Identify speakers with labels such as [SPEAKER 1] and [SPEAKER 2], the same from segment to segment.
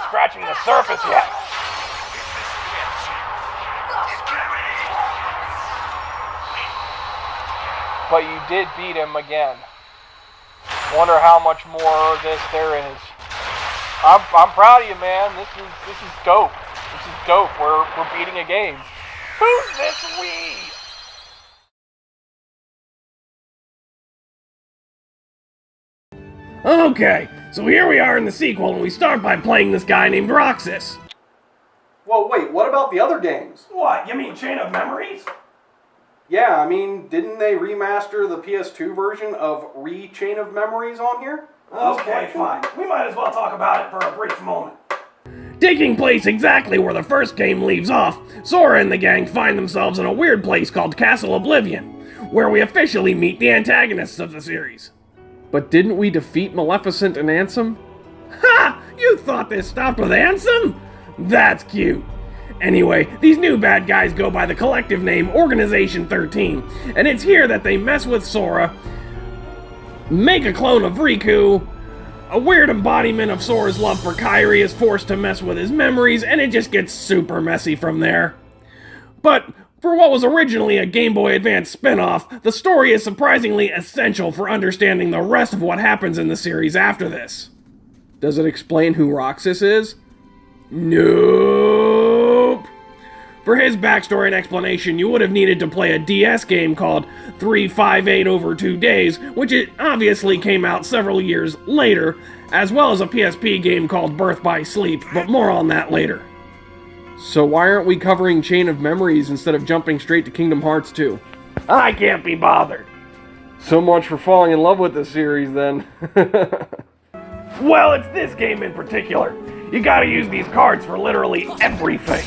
[SPEAKER 1] scratching the surface yet. But you did beat him again. Wonder how much more of this there is. I'm proud of you, man. This is dope. This is dope. We're beating a game. Who's this we?
[SPEAKER 2] Okay, so here we are in the sequel, and we start by playing this guy named Roxas.
[SPEAKER 3] Well, wait, what about the other games?
[SPEAKER 2] What, you mean Chain of Memories?
[SPEAKER 3] Yeah, I mean, didn't they remaster the PS2 version of Chain of Memories on here?
[SPEAKER 2] Okay, fine. We might as well talk about it for a brief moment. Taking place exactly where the first game leaves off, Sora and the gang find themselves in a weird place called Castle Oblivion, where we officially meet the antagonists of the series.
[SPEAKER 4] But didn't we defeat Maleficent and Ansem?
[SPEAKER 2] Ha! You thought this stopped with Ansem? That's cute. Anyway, these new bad guys go by the collective name Organization 13, and it's here that they mess with Sora, make a clone of Riku, a weird embodiment of Sora's love for Kairi is forced to mess with his memories, and it just gets super messy from there. But for what was originally a Game Boy Advance spin-off, the story is surprisingly essential for understanding the rest of what happens in the series after this.
[SPEAKER 4] Does it explain who Roxas is?
[SPEAKER 2] Nope. For his backstory and explanation, you would have needed to play a DS game called 358 over 2 days, which it obviously came out several years later, as well as a PSP game called Birth by Sleep, but more on that later.
[SPEAKER 4] So why aren't we covering Chain of Memories instead of jumping straight to Kingdom Hearts 2?
[SPEAKER 2] I can't be bothered.
[SPEAKER 4] So much for falling in love with the series, then.
[SPEAKER 2] Well, it's this game in particular. You gotta use these cards for literally everything.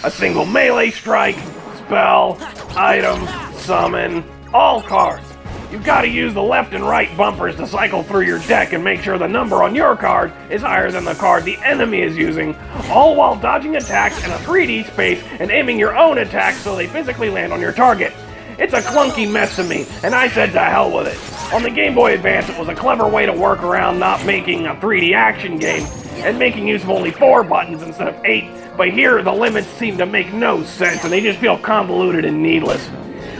[SPEAKER 2] A single melee strike, spell, item, summon, all cards. You've gotta use the left and right bumpers to cycle through your deck and make sure the number on your card is higher than the card the enemy is using, all while dodging attacks in a 3D space and aiming your own attacks so they physically land on your target. It's a clunky mess to me, and I said to hell with it. On the Game Boy Advance, it was a clever way to work around not making a 3D action game and making use of only 4 buttons instead of 8, but here the limits seem to make no sense and they just feel convoluted and needless.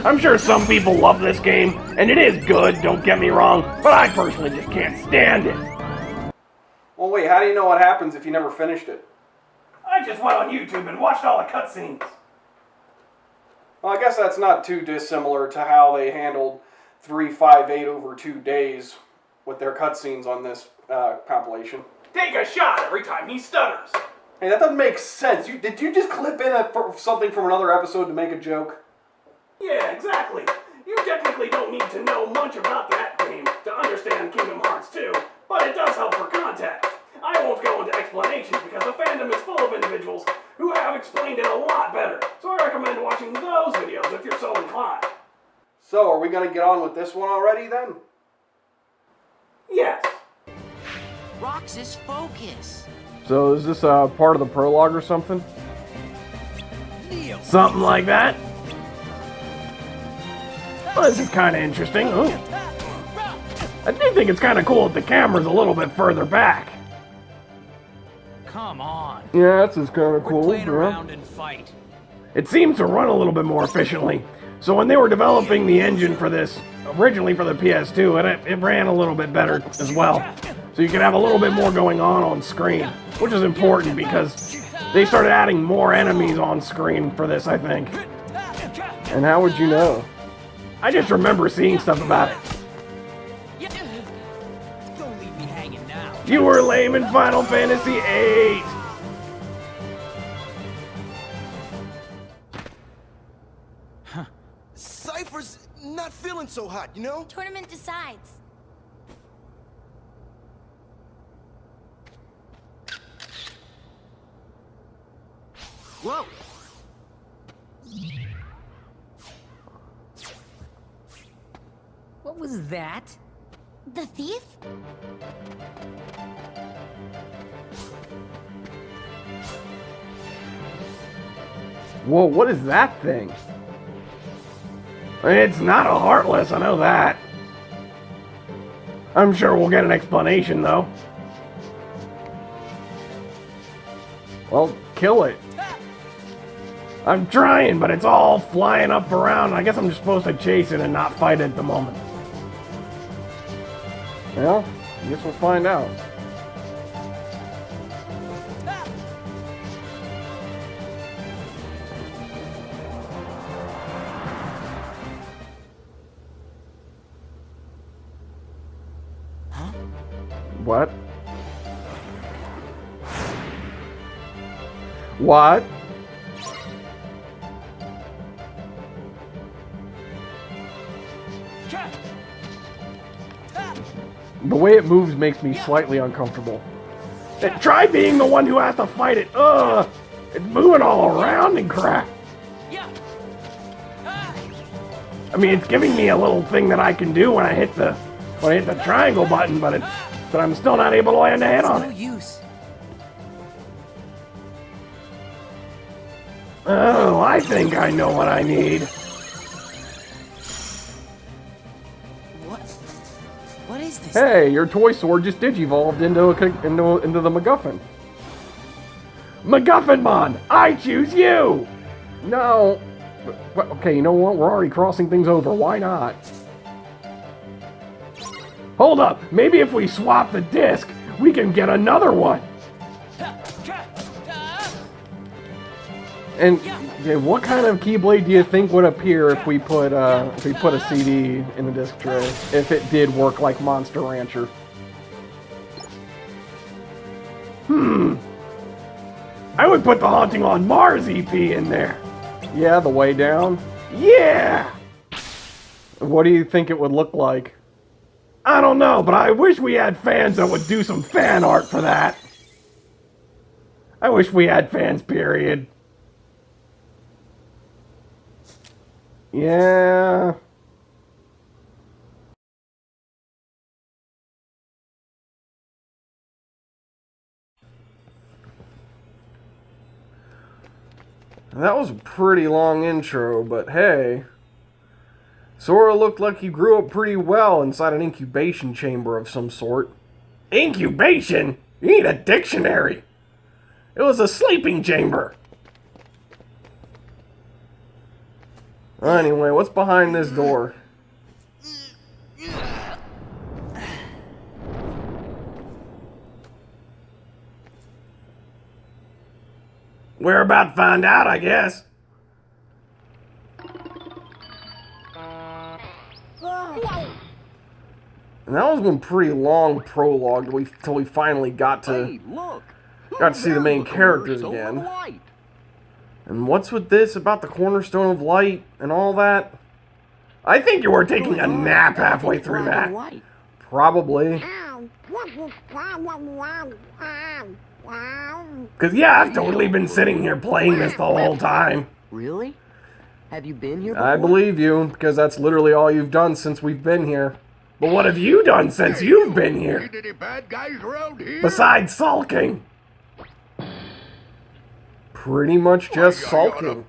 [SPEAKER 2] I'm sure some people love this game, and it is good, don't get me wrong, but I personally just can't stand it.
[SPEAKER 3] Well, wait, how do you know what happens if you never finished it?
[SPEAKER 2] I just went on YouTube and watched all the cutscenes.
[SPEAKER 3] Well, I guess that's not too dissimilar to how they handled 358 over 2 days with their cutscenes on this compilation.
[SPEAKER 2] Take a shot every time he stutters.
[SPEAKER 3] Hey, that doesn't make sense. Did you just clip in something from another episode to make a joke?
[SPEAKER 2] Yeah, exactly. You technically don't need to know much about that game to understand Kingdom Hearts 2, but it does help for context. I won't go into explanations because the fandom is full of individuals who have explained it a lot better, so I recommend watching those videos if you're so inclined.
[SPEAKER 3] So, are we going to get on with this one already then?
[SPEAKER 2] Yes.
[SPEAKER 5] Roxas, focus.
[SPEAKER 4] So is this part of the prologue or something?
[SPEAKER 2] Something like that. Well, this is kind of interesting. Ooh. I do think it's kind of cool that the camera's a little bit further back.
[SPEAKER 5] Come on.
[SPEAKER 4] Yeah, this is kind of cool.
[SPEAKER 5] We're playing around and fight.
[SPEAKER 2] It seems to run a little bit more efficiently. So when they were developing the engine for this, originally for the PS2, it ran a little bit better as well. So you could have a little bit more going on screen, which is important because they started adding more enemies on screen for this, I think.
[SPEAKER 4] And how would you know?
[SPEAKER 2] I just remember seeing stuff about it.
[SPEAKER 5] Don't leave me hanging now.
[SPEAKER 2] You were lame in Final Fantasy VIII.
[SPEAKER 6] Cypher's not feeling so hot, you know?
[SPEAKER 7] Tournament decides.
[SPEAKER 5] Whoa. What was that?
[SPEAKER 7] The thief?
[SPEAKER 4] Whoa, what is that thing?
[SPEAKER 2] It's not a Heartless, I know that. I'm sure we'll get an explanation, though. Well, kill it. I'm trying, but it's all flying up around. I guess I'm just supposed to chase it and not fight it at the moment. Well, I guess we'll find out. What? What? The way it moves makes me slightly uncomfortable. Try being the one who has to fight it. Ugh! It's moving all around and crap. I mean, it's giving me a little thing that I can do when I hit the triangle button, but I'm still not able to land a hit on it.
[SPEAKER 5] Use.
[SPEAKER 2] Oh, I think I know what I need.
[SPEAKER 5] What is this?
[SPEAKER 2] Hey, your toy sword just digivolved into the MacGuffin. MacGuffinmon, I choose you! No. But, okay, you know what? We're already crossing things over. Why not? Hold up. Maybe if we swap the disc, we can get another one. And yeah, what kind of Keyblade do you think would appear if we put a CD in the disc tray? If it did work like Monster Rancher? I would put the Haunting on Mars EP in there. Yeah, the way down. Yeah. What do you think it would look like? I don't know, but I wish we had fans that would do some fan art for that. I wish we had fans, period. Yeah. That was a pretty long intro, but hey. Sora looked like he grew up pretty well inside an incubation chamber of some sort. Incubation? You need a dictionary. It was a sleeping chamber. Anyway, what's behind this door? We're about to find out, I guess. And that was one pretty long prologue till we finally got to see the main characters again. And what's with this about the cornerstone of light and all that? I think you were taking a nap halfway through that. Probably. Cause yeah, I've totally been sitting here playing this the whole time.
[SPEAKER 8] Really? Have you been here before?
[SPEAKER 2] I believe you, because that's literally all you've done since we've been here. But what have you done since you've been here?
[SPEAKER 9] Any bad guys around here?
[SPEAKER 2] Besides sulking. Pretty much just sulking.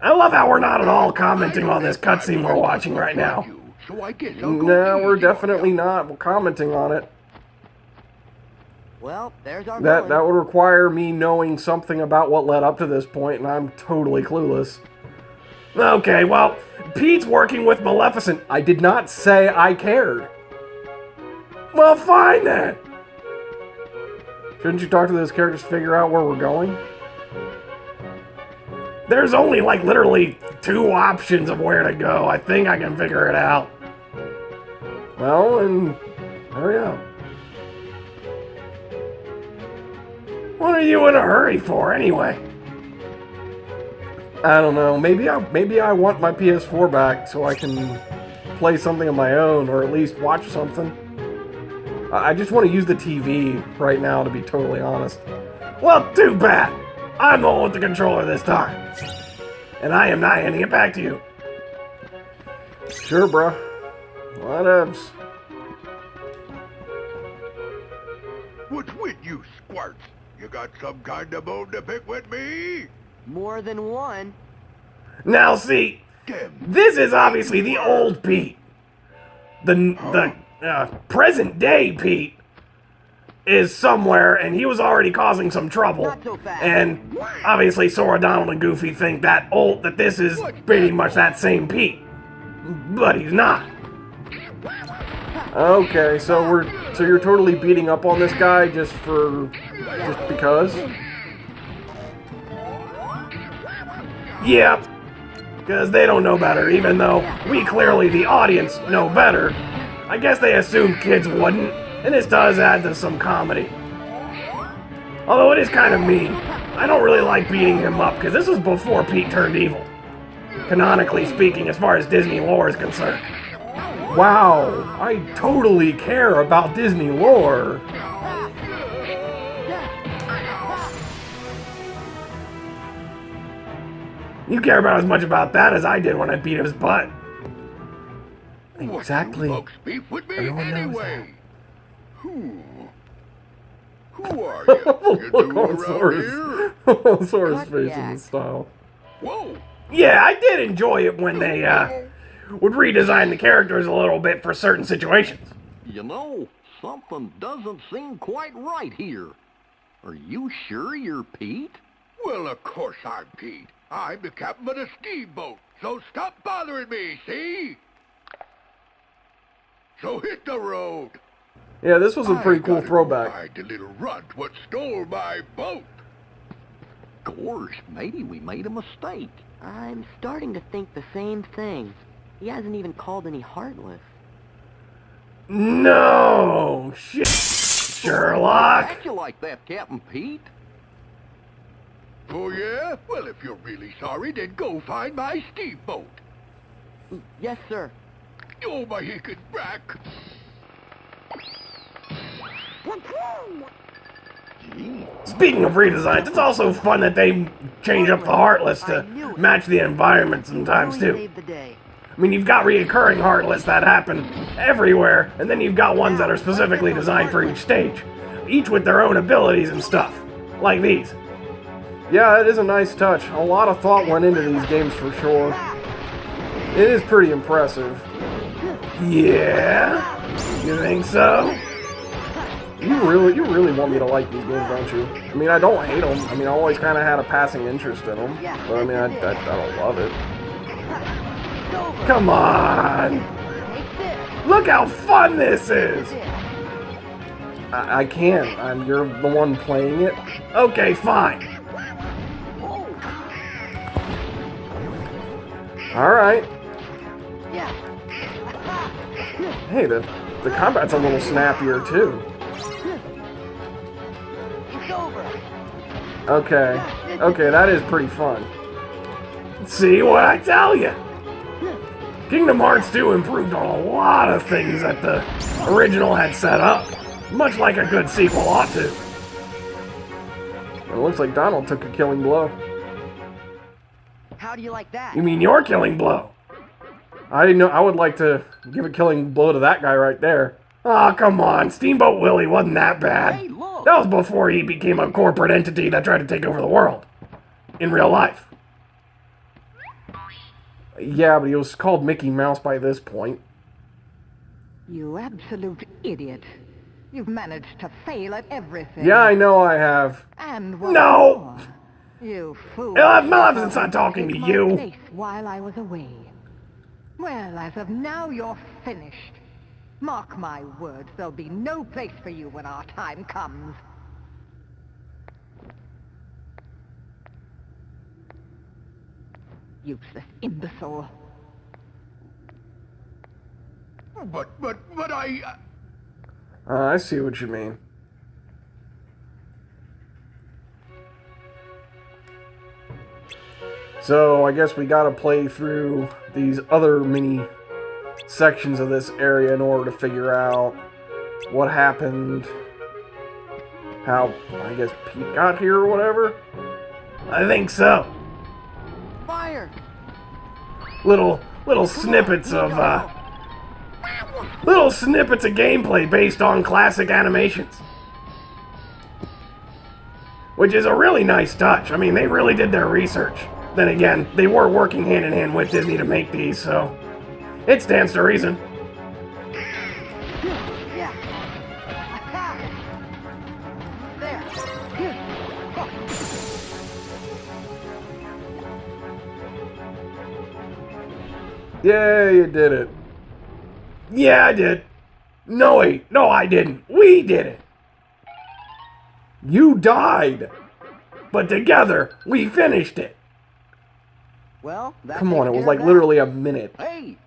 [SPEAKER 2] I love how we're not at all commenting on this cutscene we're watching right now. No, we're definitely not. We're commenting on it.
[SPEAKER 8] Well, there's our
[SPEAKER 2] That would require me knowing something about what led up to this point, and I'm totally clueless. Okay, well, Pete's working with Maleficent. I did not say I cared. Well, fine then. Shouldn't you talk to those characters to figure out where we're going? There's only, like, literally 2 options of where to go. I think I can figure it out. Well, and hurry up. What are you in a hurry for, anyway? I don't know. Maybe I want my PS4 back so I can play something of my own, or at least watch something. I just want to use the TV right now, to be totally honest. Well, too bad. I'm the one with the controller this time. And I am not handing it back to you. Sure, bro. Whatevs.
[SPEAKER 9] What's with you, squirts? You got some kind of bone to pick with me?
[SPEAKER 8] more than one.
[SPEAKER 2] Now see, this is obviously the old Pete. The present day Pete. is somewhere, and he was already causing some trouble.
[SPEAKER 8] Not so fast.
[SPEAKER 2] And obviously Sora, Donald, and Goofy think that this is pretty much that same Pete. But he's not.
[SPEAKER 4] Okay, so you're totally beating up on this guy just because?
[SPEAKER 2] Yep. Because they don't know better, even though we clearly, the audience, know better. I guess they assumed kids wouldn't, and this does add to some comedy. Although it is kind of mean. I don't really like beating him up, because this was before Pete turned evil. Canonically speaking, as far as Disney lore is concerned.
[SPEAKER 4] Wow, I totally care about Disney lore.
[SPEAKER 2] You care about as much about that as I did when I beat his butt.
[SPEAKER 4] Exactly.
[SPEAKER 9] Folks beef with me
[SPEAKER 4] Everyone knows
[SPEAKER 9] anyway. Who are you? You
[SPEAKER 4] Look
[SPEAKER 9] new
[SPEAKER 4] on
[SPEAKER 9] around
[SPEAKER 4] Sora's,
[SPEAKER 9] here?
[SPEAKER 4] Sora's
[SPEAKER 8] Cut
[SPEAKER 4] face
[SPEAKER 8] the
[SPEAKER 4] in
[SPEAKER 8] act.
[SPEAKER 4] the style.
[SPEAKER 9] Whoa.
[SPEAKER 2] Yeah, I did enjoy it when they, would redesign the characters a little bit for certain situations.
[SPEAKER 10] You know, something doesn't seem quite right here. Are you sure you're Pete?
[SPEAKER 9] Well, of course I'm Pete. I'm the captain of the steamboat, so stop bothering me, see? So hit the road.
[SPEAKER 4] Yeah, this was a pretty
[SPEAKER 9] I
[SPEAKER 4] cool
[SPEAKER 9] gotta
[SPEAKER 4] throwback.
[SPEAKER 9] Find the little runt what stole my boat.
[SPEAKER 10] Gosh, maybe we made a mistake.
[SPEAKER 8] I'm starting to think the same thing. He hasn't even called any Heartless.
[SPEAKER 2] No! Shit, Sherlock!
[SPEAKER 10] Act you like that, Captain Pete?
[SPEAKER 9] Oh, yeah? Well, if you're really sorry, then go find my steamboat.
[SPEAKER 8] Yes, sir.
[SPEAKER 9] Oh, my hickey back.
[SPEAKER 2] Speaking of redesigns, it's also fun that they change up the Heartless to match the environment sometimes,
[SPEAKER 8] Really
[SPEAKER 2] too.
[SPEAKER 8] saved the day.
[SPEAKER 2] I mean, you've got reoccurring Heartless that happen everywhere, and then you've got ones that are specifically designed for each stage, each with their own abilities and stuff, like these.
[SPEAKER 4] Yeah, it is a nice touch. A lot of thought went into these games for sure. It is pretty impressive.
[SPEAKER 2] Yeah? You think so?
[SPEAKER 4] You really want me to like these games, don't you? I mean, I don't hate them. I mean, I always kind of had a passing interest in them. But I mean, I don't love it.
[SPEAKER 2] Come on! Look how fun this is!
[SPEAKER 4] I can't. You're the one playing it.
[SPEAKER 2] Okay, fine.
[SPEAKER 4] Alright.
[SPEAKER 8] Yeah.
[SPEAKER 4] Hey, the combat's a little snappier, too.
[SPEAKER 8] It's over.
[SPEAKER 4] Okay. Okay, that is pretty fun.
[SPEAKER 2] See what I tell you? Kingdom Hearts 2 improved on a lot of things that the original had set up, much like a good sequel ought to.
[SPEAKER 4] It looks like Donald took a killing blow.
[SPEAKER 8] How do you like that?
[SPEAKER 2] You mean your killing blow?
[SPEAKER 4] I didn't know. I would like to give a killing blow to that guy right there.
[SPEAKER 2] Aw, come on, Steamboat Willie wasn't that bad.
[SPEAKER 10] Hey, look!
[SPEAKER 2] That was before he became a corporate entity that tried to take over the world. In real life.
[SPEAKER 4] Yeah, but he was called Mickey Mouse by this point.
[SPEAKER 11] You absolute idiot. You've managed to fail at everything.
[SPEAKER 4] Yeah, I know I have.
[SPEAKER 11] And what's
[SPEAKER 2] No!
[SPEAKER 11] more, you fool.
[SPEAKER 2] Maleficent's not talking to
[SPEAKER 11] Took my
[SPEAKER 2] you.
[SPEAKER 11] place while I was away. Well, as of now, you're finished. Mark my words, there'll be no place for you when our time comes. Useless imbecile.
[SPEAKER 9] But I...
[SPEAKER 4] I see what you mean. So, I guess we gotta play through these other mini sections of this area in order to figure out what happened, how, I guess, Pete got here or whatever.
[SPEAKER 2] I think so.
[SPEAKER 8] Fire!
[SPEAKER 2] Little snippets of, little snippets of gameplay based on classic animations. Which is a really nice touch. I mean, they really did their research. Then again, they were working hand in hand with Disney to make these, so it stands to reason.
[SPEAKER 4] Yeah, you did it.
[SPEAKER 2] Yeah, I did. No, wait. No, I didn't. We did it.
[SPEAKER 4] You died.
[SPEAKER 2] But together, we finished it.
[SPEAKER 8] Well, that
[SPEAKER 4] Come on,
[SPEAKER 8] takes
[SPEAKER 4] it was
[SPEAKER 8] care
[SPEAKER 4] like
[SPEAKER 8] of that.
[SPEAKER 4] literally a minute.
[SPEAKER 8] Hey,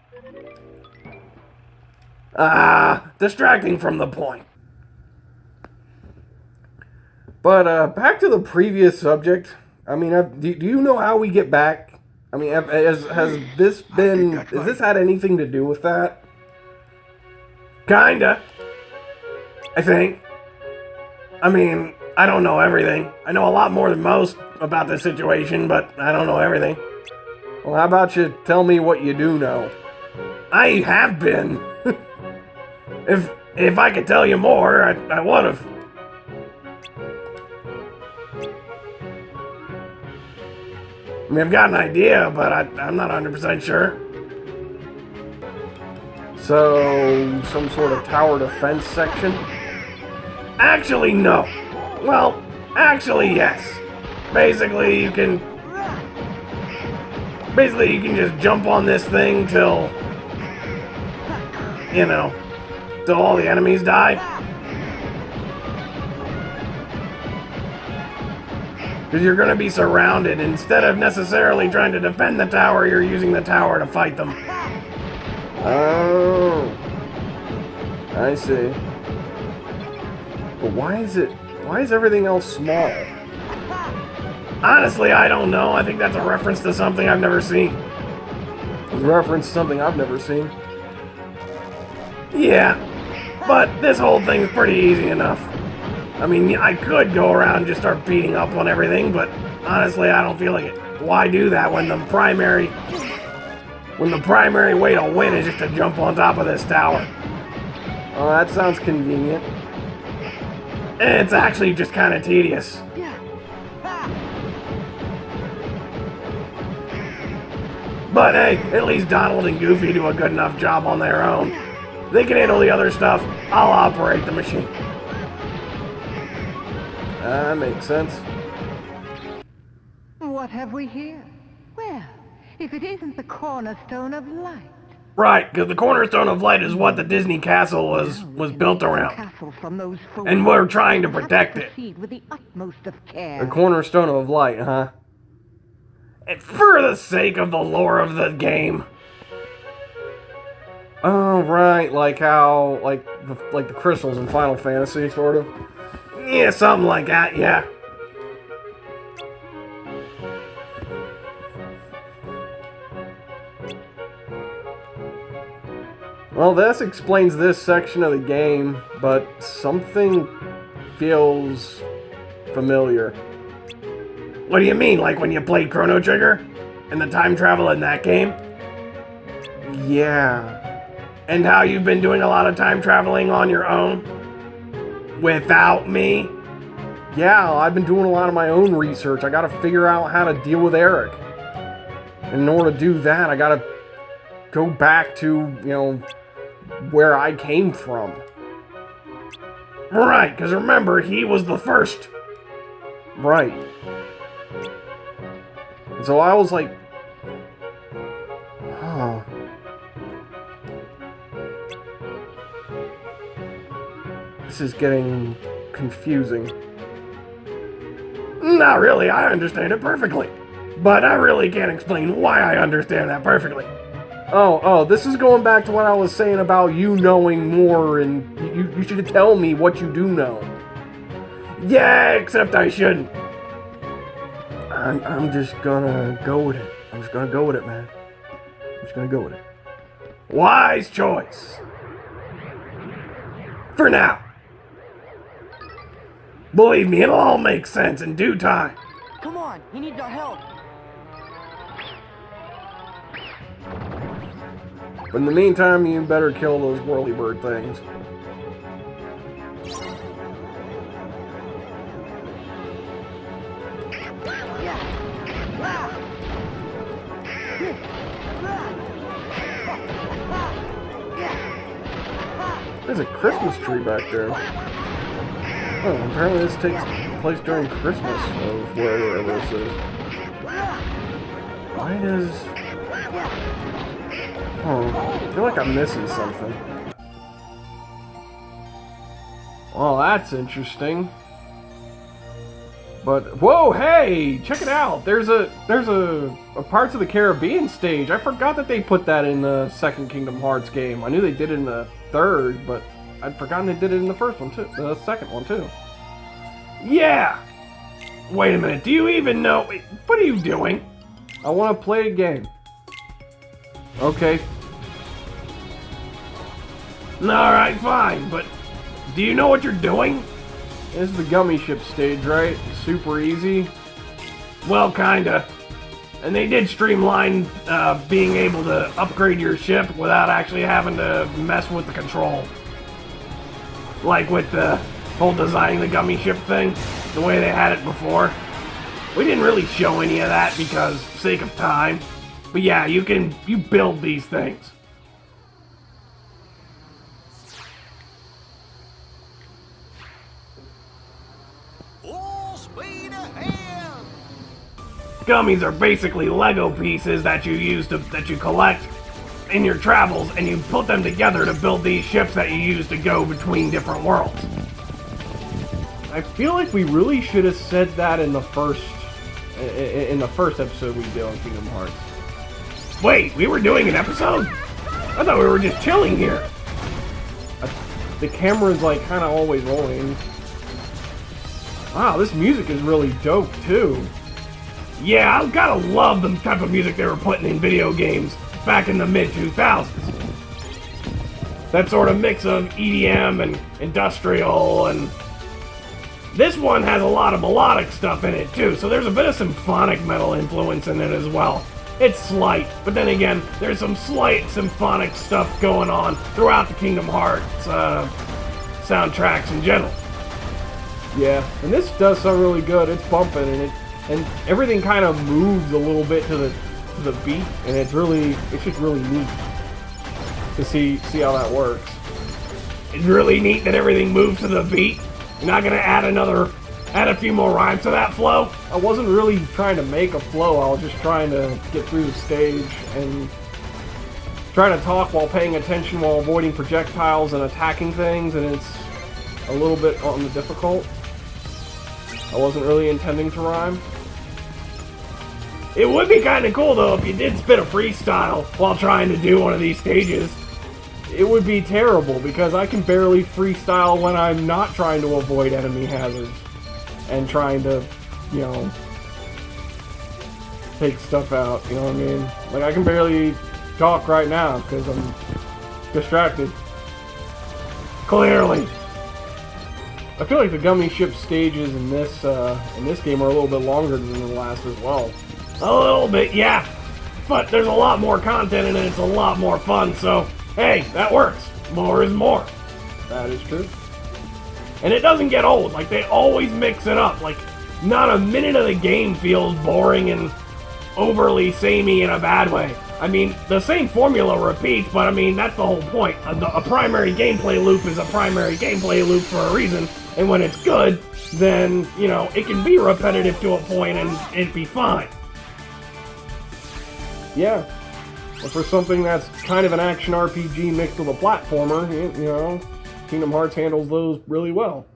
[SPEAKER 2] Distracting from the point.
[SPEAKER 4] But back to the previous subject. I mean, do you know how we get back? I mean, has this been? Has this had anything to do with that?
[SPEAKER 2] Kinda. I think. I mean, I don't know everything. I know a lot more than most about this situation, but I don't know everything.
[SPEAKER 4] Well, how about you tell me what you do know?
[SPEAKER 2] I have been. If I could tell you more, I would have. I mean, I've got an idea, but I'm not 100% sure.
[SPEAKER 4] So, some sort of tower defense section?
[SPEAKER 2] Actually, no. Well, actually, yes. Basically, you can just jump on this thing till, you know, till all the enemies die. Because you're going to be surrounded. Instead of necessarily trying to defend the tower, you're using the tower to fight them.
[SPEAKER 4] Oh, I see. But why is everything else small?
[SPEAKER 2] Honestly, I don't know. I think that's a reference to something I've never seen.
[SPEAKER 4] Reference to something I've never seen.
[SPEAKER 2] Yeah, but this whole thing's pretty easy enough. I mean, I could go around and just start beating up on everything, but honestly, I don't feel like it. Why do that when the primary way to win is just to jump on top of this tower?
[SPEAKER 4] Oh, that sounds convenient.
[SPEAKER 2] It's actually just kind of tedious. But hey, at least Donald and Goofy do a good enough job on their own. They can handle the other stuff. I'll operate the machine.
[SPEAKER 4] That makes sense.
[SPEAKER 11] What have we here? Well, if it isn't the cornerstone of light.
[SPEAKER 2] Right, because the cornerstone of light is what the Disney castle was built around.
[SPEAKER 11] Castle from those fools.
[SPEAKER 2] And we're trying to protect it.
[SPEAKER 11] Proceed with the utmost of
[SPEAKER 4] The
[SPEAKER 11] care.
[SPEAKER 4] cornerstone of light, huh?
[SPEAKER 2] And for the sake of the lore of the game.
[SPEAKER 4] Oh, right, like how, like the crystals in Final Fantasy, sort of.
[SPEAKER 2] Yeah, something like that, yeah.
[SPEAKER 4] Well, this explains this section of the game, but something feels familiar.
[SPEAKER 2] What do you mean, like when you played Chrono Trigger? And the time travel in that game?
[SPEAKER 4] Yeah.
[SPEAKER 2] And how you've been doing a lot of time traveling on your own? Without me?
[SPEAKER 4] Yeah, I've been doing a lot of my own research. I gotta figure out how to deal with Eric. And in order to do that, I gotta go back to, you know, where I came from.
[SPEAKER 2] Right, because remember, he was the first.
[SPEAKER 4] Right. And so I was like, huh. This is getting confusing.
[SPEAKER 2] Not really, I understand it perfectly. But I really can't explain why I understand that perfectly.
[SPEAKER 4] Oh, this is going back to what I was saying about you knowing more, and you should tell me what you do know.
[SPEAKER 2] Yeah, except I shouldn't.
[SPEAKER 4] I'm just gonna go with it. I'm just gonna go with it, man. I'm just gonna go with it.
[SPEAKER 2] Wise choice. For now. Believe me, it'll all make sense in due time.
[SPEAKER 8] Come on, he needs our help.
[SPEAKER 4] But in the meantime, you better kill those whirly-bird things. There's a Christmas tree back there. Oh, apparently this takes place during Christmas, of wherever this is. Why does... Oh, I feel like I'm missing something. Well, that's interesting. But whoa, hey, check it out. There's a Parts of the Caribbean stage. I forgot that they put that in the second Kingdom Hearts game. I knew they did it in the third, but I'd forgotten they did it in the first one too. The second one too. Yeah. Wait a minute. Do you even know? Wait, what are you doing? I want to play a game. Okay. Alright, fine, but do you know what you're doing? This is the gummy ship stage, right? Super easy. Well, kinda. And they did streamline being able to upgrade your ship without actually having to mess with the control. Like with the whole designing the gummy ship thing, the way they had it before. We didn't really show any of that because sake of time. But yeah, you build these things.
[SPEAKER 5] Full speed ahead!
[SPEAKER 2] Gummies are basically Lego pieces that you collect in your travels, and you put them together to build these ships that you use to go between different worlds.
[SPEAKER 4] I feel like we really should have said that in the first episode we did on Kingdom Hearts.
[SPEAKER 2] Wait, we were doing an episode? I thought we were just chilling here.
[SPEAKER 4] The camera's like kind of always rolling. Wow, this music is really dope too.
[SPEAKER 2] Yeah, I gotta love the type of music they were putting in video games back in the mid-2000s. That sort of mix of EDM and industrial, and this one has a lot of melodic stuff in it too, so there's a bit of symphonic metal influence in it as well. It's slight, but then again, there's some slight symphonic stuff going on throughout the Kingdom Hearts soundtracks in general.
[SPEAKER 4] Yeah, and this does sound really good. It's bumping, and everything kind of moves a little bit to the beat, and it's just really neat to see how that works.
[SPEAKER 2] It's really neat that everything moves to the beat. You're not gonna add a few more rhymes to that flow?
[SPEAKER 4] I wasn't really trying to make a flow. I was just trying to get through the stage and trying to talk while paying attention while avoiding projectiles and attacking things, and it's a little bit on the difficult. I wasn't really intending to rhyme.
[SPEAKER 2] It would be kind of cool though if you did spit a freestyle while trying to do one of these stages.
[SPEAKER 4] It would be terrible because I can barely freestyle when I'm not trying to avoid enemy hazards and trying to, you know, take stuff out, you know what I mean? Like, I can barely talk right now because I'm distracted.
[SPEAKER 2] Clearly.
[SPEAKER 4] I feel like the gummy ship stages in this game are a little bit longer than the last as well.
[SPEAKER 2] A little bit, yeah. But there's a lot more content in it, it's a lot more fun, so hey, that works. More is more.
[SPEAKER 4] That is true.
[SPEAKER 2] And it doesn't get old. Like, they always mix it up. Like, not a minute of the game feels boring and overly samey in a bad way. I mean, the same formula repeats, but I mean, that's the whole point. A primary gameplay loop is a primary gameplay loop for a reason, and when it's good, then, you know, it can be repetitive to a point and it'd be fine.
[SPEAKER 4] Yeah. But for something that's kind of an action RPG mixed with a platformer, you know, Kingdom Hearts handles those really well.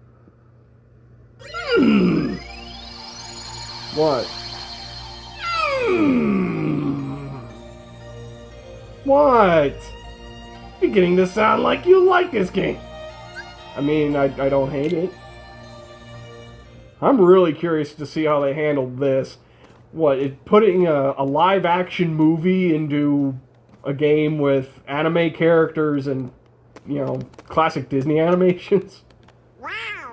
[SPEAKER 4] What?
[SPEAKER 2] What? Beginning to sound like you like this game.
[SPEAKER 4] I mean, I don't hate it. I'm really curious to see how they handled this. Putting a live-action movie into a game with anime characters and, you know, classic Disney animations?
[SPEAKER 7] Wow.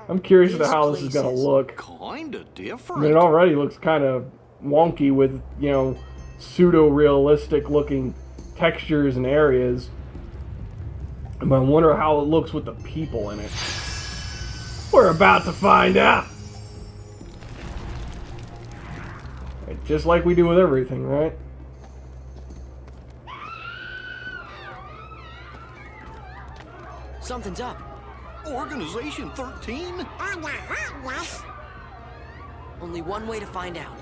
[SPEAKER 4] I'm curious as to how this is going to look.
[SPEAKER 10] Kinda different.
[SPEAKER 4] I mean, it already looks kind of wonky with, you know, pseudo-realistic looking textures and areas. But I wonder how it looks with the people in it.
[SPEAKER 2] We're about to find out.
[SPEAKER 4] Just like we do with everything, right?
[SPEAKER 5] Something's up.
[SPEAKER 10] Organization 13?
[SPEAKER 5] Only one way to find out.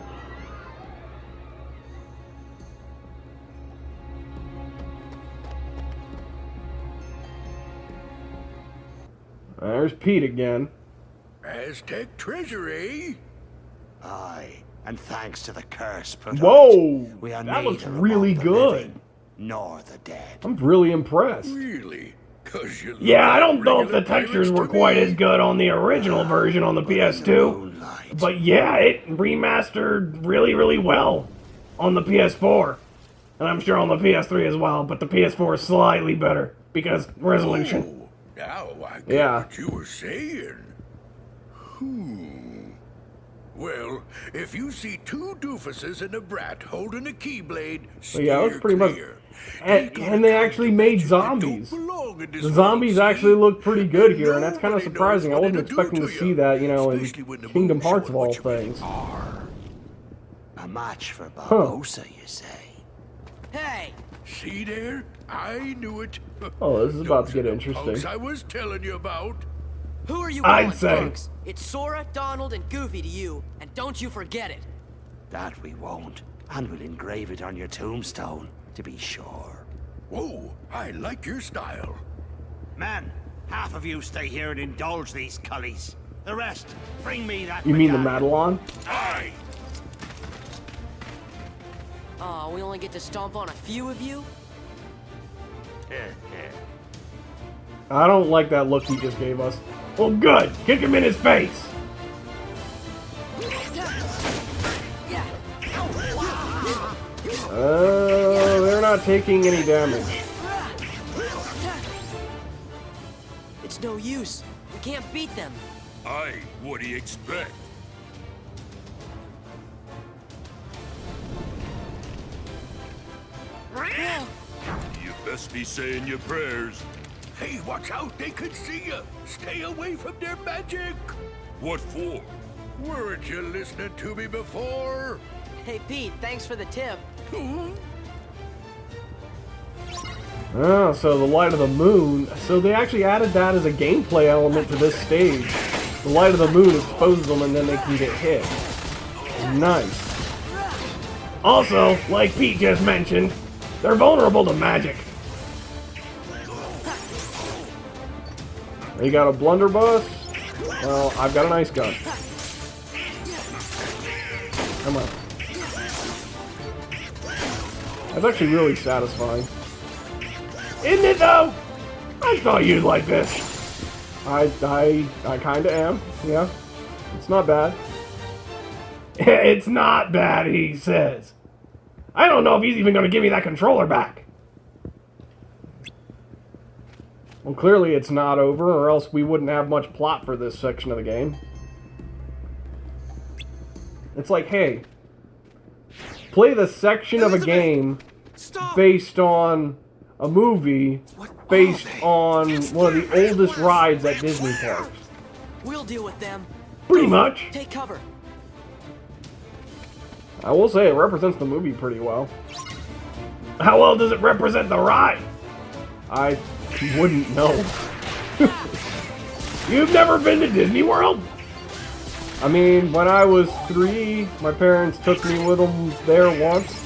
[SPEAKER 4] There's Pete again.
[SPEAKER 9] Aztec treasury.
[SPEAKER 12] Aye, and thanks to the curse put on
[SPEAKER 4] Whoa!
[SPEAKER 12] it, we are
[SPEAKER 4] That looks
[SPEAKER 12] neither
[SPEAKER 4] really
[SPEAKER 12] among the
[SPEAKER 4] good.
[SPEAKER 12] living nor the dead.
[SPEAKER 4] I'm really impressed.
[SPEAKER 9] Really? 'Cause you look
[SPEAKER 2] Yeah, I
[SPEAKER 9] like
[SPEAKER 2] don't know if the
[SPEAKER 9] regular
[SPEAKER 2] textures
[SPEAKER 9] pirates
[SPEAKER 2] were
[SPEAKER 9] to
[SPEAKER 2] quite
[SPEAKER 9] me.
[SPEAKER 2] as good on the original version on the PS2. But yeah, it remastered really, really well on the PS4. And I'm sure on the PS3 as well, but the PS4 is slightly better because resolution.
[SPEAKER 9] Oh, now I get
[SPEAKER 4] Yeah.
[SPEAKER 9] what you were saying. Well, if you see two doofuses and a brat holding a keyblade,
[SPEAKER 4] So yeah, that's
[SPEAKER 9] steer
[SPEAKER 4] pretty much.
[SPEAKER 9] clear.
[SPEAKER 4] And they actually made zombies. The zombies actually look pretty good here, and that's kind of surprising. I wasn't expecting to see that, you know, in Kingdom Hearts of all things.
[SPEAKER 12] A match for Barbosa, you say?
[SPEAKER 5] Hey!
[SPEAKER 9] See there? I knew it.
[SPEAKER 4] Oh, this is about to get
[SPEAKER 9] Those are the
[SPEAKER 4] interesting.
[SPEAKER 9] punks I was telling you about.
[SPEAKER 5] Who are you
[SPEAKER 2] I'd
[SPEAKER 5] calling
[SPEAKER 2] say-
[SPEAKER 5] punks? It's Sora, Donald, and Goofy to you, and don't you forget it.
[SPEAKER 12] That we won't, and we'll engrave it on your tombstone, to be sure.
[SPEAKER 9] Whoa, I like your style.
[SPEAKER 12] Man, half of you stay here and indulge these cullies. The rest, bring me that
[SPEAKER 4] You mean the
[SPEAKER 12] medallion.
[SPEAKER 4] Madelon?
[SPEAKER 9] Aye.
[SPEAKER 5] Aw, we only get to stomp on a few of you?
[SPEAKER 4] I don't like that look he just gave us.
[SPEAKER 2] Well, good. Kick him in his face.
[SPEAKER 4] They're not taking any damage.
[SPEAKER 5] It's no use. We can't beat them.
[SPEAKER 9] Aye, what do you expect? You best be saying your prayers. Hey, watch out, they could see you. Stay away from their magic. What for? Weren't you listening to me before?
[SPEAKER 5] Hey, Pete, thanks for the tip.
[SPEAKER 4] Oh, so the light of the moon. So they actually added that as a gameplay element to this stage. The light of the moon exposes them and then they can get hit. Nice.
[SPEAKER 2] Also, like Pete just mentioned, they're vulnerable to magic.
[SPEAKER 4] You got a blunderbuss? Well, I've got an ice gun. Come on. That's actually really satisfying.
[SPEAKER 2] Isn't it though? I thought you'd like this.
[SPEAKER 4] I kinda am, yeah. It's not bad.
[SPEAKER 2] It's not bad, he says. I don't know if he's even gonna give me that controller back.
[SPEAKER 4] Well, clearly it's not over, or else we wouldn't have much plot for this section of the game. It's like, hey, play the section of a game based on a movie based on one of the oldest rides at Disney parks.
[SPEAKER 5] We'll deal with them.
[SPEAKER 2] Pretty much.
[SPEAKER 5] Take cover.
[SPEAKER 4] I will say it represents the movie pretty well.
[SPEAKER 2] How well does it represent the ride?
[SPEAKER 4] I wouldn't know.
[SPEAKER 2] You've never been to Disney World?
[SPEAKER 4] I mean, when I was 3, my parents took me with them there once.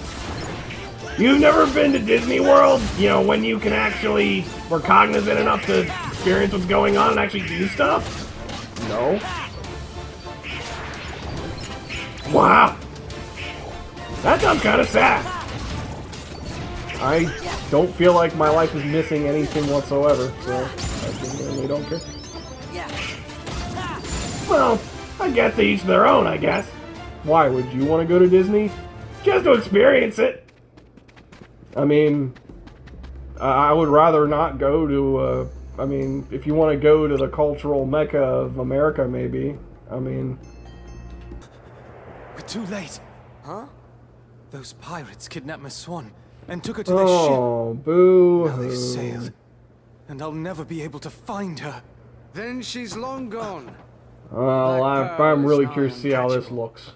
[SPEAKER 2] You've never been to Disney World? You know, when you can actually, we're cognizant enough to experience what's going on and actually do stuff?
[SPEAKER 4] No.
[SPEAKER 2] Wow. That sounds kind of sad.
[SPEAKER 4] I don't feel like my life is missing anything whatsoever, so I really don't care.
[SPEAKER 2] Well, I guess to each their own, I guess.
[SPEAKER 4] Why, would you want to go to Disney?
[SPEAKER 2] Just to experience it.
[SPEAKER 4] I mean, I would rather not go to, I mean, if you want to go to the cultural mecca of America, maybe. I mean...
[SPEAKER 13] We're too late.
[SPEAKER 5] Huh?
[SPEAKER 13] Those pirates kidnapped my swan and took her to their
[SPEAKER 4] Oh, boo.
[SPEAKER 13] ship. Now they've sailed, and I'll never be able to find her.
[SPEAKER 14] Then she's long gone.
[SPEAKER 4] Well, I'm really curious to see how this looks.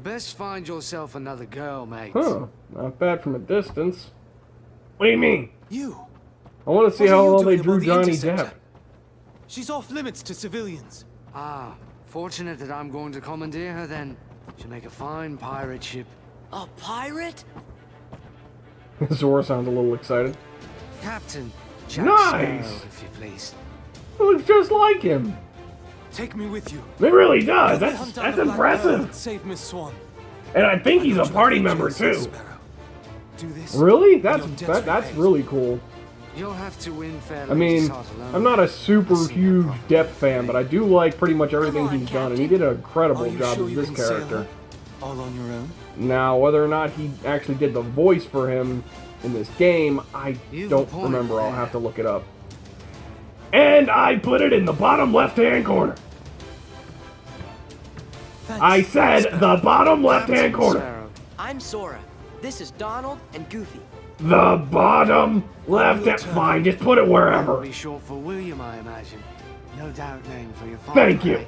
[SPEAKER 14] Best find yourself another girl, mate.
[SPEAKER 4] Huh, not bad from a distance.
[SPEAKER 2] What do you mean?
[SPEAKER 13] You?
[SPEAKER 4] I want to see
[SPEAKER 13] What are
[SPEAKER 4] how
[SPEAKER 13] you
[SPEAKER 4] well they
[SPEAKER 13] doing
[SPEAKER 4] drew
[SPEAKER 13] aboard the
[SPEAKER 4] Johnny
[SPEAKER 13] Interceptor?
[SPEAKER 4] Depp.
[SPEAKER 13] She's off limits to civilians.
[SPEAKER 14] Ah, fortunate that I'm going to commandeer her then. She'll make a fine pirate ship.
[SPEAKER 5] A pirate?
[SPEAKER 4] Zora sounds a little excited.
[SPEAKER 14] Captain Jack
[SPEAKER 2] Nice.
[SPEAKER 14] Sparrow, if you please.
[SPEAKER 2] It looks just like him.
[SPEAKER 13] Take me with you.
[SPEAKER 2] It really does.
[SPEAKER 13] Go
[SPEAKER 2] That's
[SPEAKER 13] hunt down the Black
[SPEAKER 2] impressive.
[SPEAKER 13] Pearl. Save Miss Swan.
[SPEAKER 2] And I think he's a party member
[SPEAKER 13] Jason
[SPEAKER 2] too.
[SPEAKER 13] Sparrow. Do this.
[SPEAKER 2] Really?
[SPEAKER 13] and
[SPEAKER 2] That's
[SPEAKER 13] your debt's
[SPEAKER 2] that's
[SPEAKER 13] repaid.
[SPEAKER 2] really cool.
[SPEAKER 14] You'll have to win fair
[SPEAKER 2] I mean,
[SPEAKER 14] lady's heart alone.
[SPEAKER 2] I'm not a super huge Depp fan, but I do like pretty much everything he's done, and he did an incredible
[SPEAKER 13] Are you
[SPEAKER 2] job
[SPEAKER 13] sure
[SPEAKER 2] as
[SPEAKER 13] you
[SPEAKER 2] this
[SPEAKER 13] can sail
[SPEAKER 2] character.
[SPEAKER 13] her? All on your own?
[SPEAKER 2] Now, whether or not he actually did the voice for him in this game, I
[SPEAKER 14] You've
[SPEAKER 2] don't
[SPEAKER 14] a point
[SPEAKER 2] remember. I'll
[SPEAKER 14] there.
[SPEAKER 2] have to look it up. And I put it in the bottom left-hand corner.
[SPEAKER 13] Thanks,
[SPEAKER 2] I said
[SPEAKER 13] Sparrow.
[SPEAKER 2] the bottom left-hand corner.
[SPEAKER 14] Sparrow.
[SPEAKER 5] I'm Sora. This is Donald and Goofy.
[SPEAKER 2] The bottom left-hand. Fine, just put it
[SPEAKER 14] That'll
[SPEAKER 2] wherever.
[SPEAKER 14] be short for William, I imagine. No doubt name for your father.
[SPEAKER 2] Thank you.
[SPEAKER 14] eh?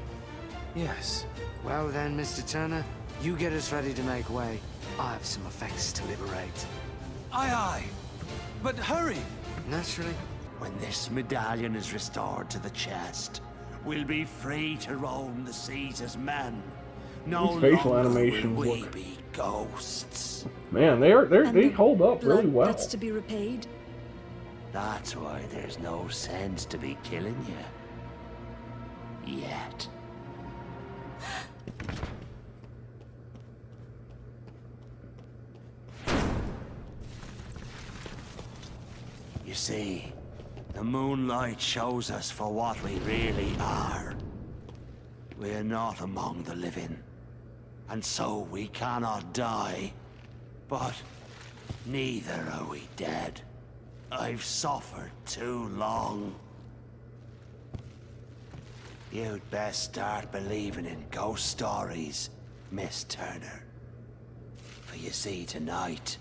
[SPEAKER 13] Yes.
[SPEAKER 14] Well then, Mr. Turner, you get us ready to make way. I have some effects to liberate.
[SPEAKER 13] Aye, aye. But hurry.
[SPEAKER 14] Naturally.
[SPEAKER 12] When this medallion is restored to the chest, we'll be free to roam the seas as men. No
[SPEAKER 2] These facial
[SPEAKER 12] longer
[SPEAKER 2] animations
[SPEAKER 12] will we
[SPEAKER 2] look-
[SPEAKER 12] be ghosts.
[SPEAKER 2] Man, they hold up really well.
[SPEAKER 15] That's to be repaid.
[SPEAKER 12] That's why there's no sense to be killing you. Yet. You see, the moonlight shows us for what we really are. We're not among the living, and so we cannot die. But neither are we dead. I've suffered too long. You'd best start believing in ghost stories, Miss Turner. For you see, tonight,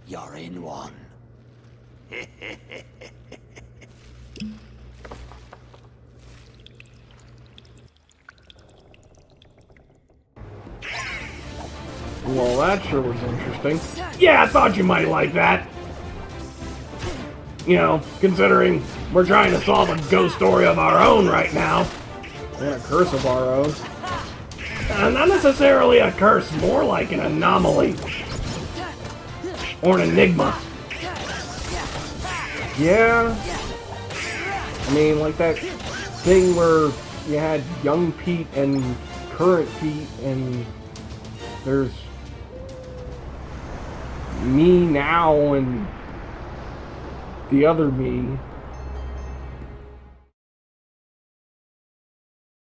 [SPEAKER 12] you're in one.
[SPEAKER 2] Well, that sure was interesting. Yeah, I thought you might like that. You know, considering we're trying to solve a ghost story of our own right now. And a curse of our own. Not necessarily a curse, more like an anomaly. Or an enigma. Yeah. I mean, like that thing where you had young Pete and current Pete, and there's me now and the other me.